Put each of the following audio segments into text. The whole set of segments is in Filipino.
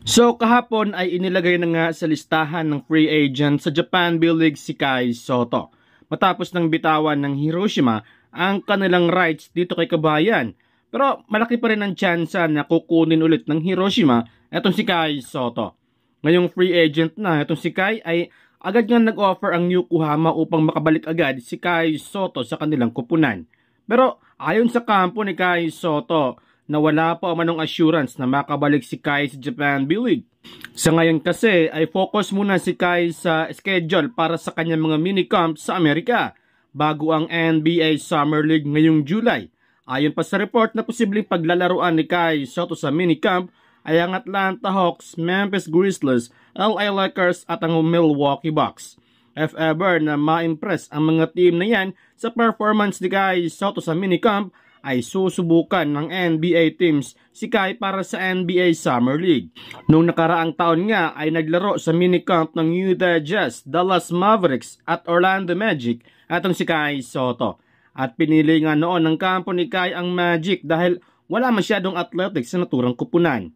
So kahapon ay inilagay na nga sa listahan ng free agent sa Japan B-League si Kai Sotto. Matapos ng bitawan ng Hiroshima ang kanilang rights dito kay Kabayan. Pero malaki pa rin ang tsansa na kukunin ulit ng Hiroshima etong si Kai Sotto. Ngayong free agent na etong si Kai ay agad nga nag-offer ang Yokohama upang makabalik agad si Kai Sotto sa kanilang kupunan. Pero ayon sa kampo ni Kai Sotto, na wala pa manong assurance na makabalik si Kai sa Japan B-League. Sa ngayon kasi ay focus muna si Kai sa schedule para sa kanyang mga minicamp sa Amerika bago ang NBA Summer League ngayong July. Ayon pa sa report na posibleng paglalaruan ni Kai Sotto sa minicamp ay ang Atlanta Hawks, Memphis Grizzlies, LA Lakers at ang Milwaukee Bucks. If ever na ma-impress ang mga team na yan sa performance ni Kai Sotto sa minicamp, ay susubukan ng NBA teams si Kai para sa NBA Summer League. Noong nakaraang taon nga ay naglaro sa minicamp ng Utah Jazz, Dallas Mavericks at Orlando Magic atong si Kai Sotto. At pinili nga noon ng kampo ni Kai ang Magic dahil wala masyadong athletics sa naturang kupunan.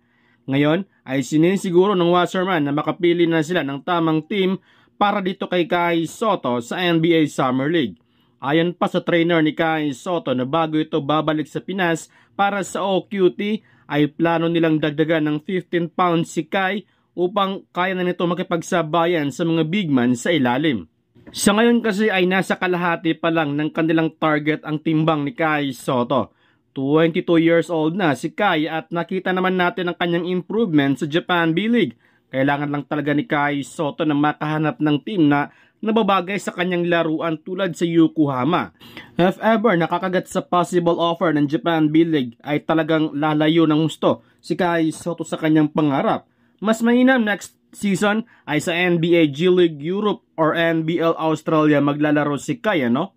Ngayon ay sinisiguro ng Wasserman na makapili na sila ng tamang team para dito kay Kai Sotto sa NBA Summer League. Ayon pa sa trainer ni Kai Sotto na bago ito babalik sa Pinas para sa OQT ay plano nilang dagdagan ng 15 pounds si Kai upang kaya na nito makipagsabayan sa mga big man sa ilalim. Sa ngayon kasi ay nasa kalahati pa lang ng kanilang target ang timbang ni Kai Sotto. 22 years old na si Kai at nakita naman natin ang kanyang improvement sa Japan B-League. Kailangan lang talaga ni Kai Sotto na makahanap ng team na nababagay sa kanyang laruan tulad sa Yokohama. If ever nakakagat sa possible offer ng Japan B-League ay talagang lalayo ng gusto si Kai Sotto sa kanyang pangarap. Mas mainam next season ay sa NBA G League Europe or NBL Australia maglalaro si Kai, ano?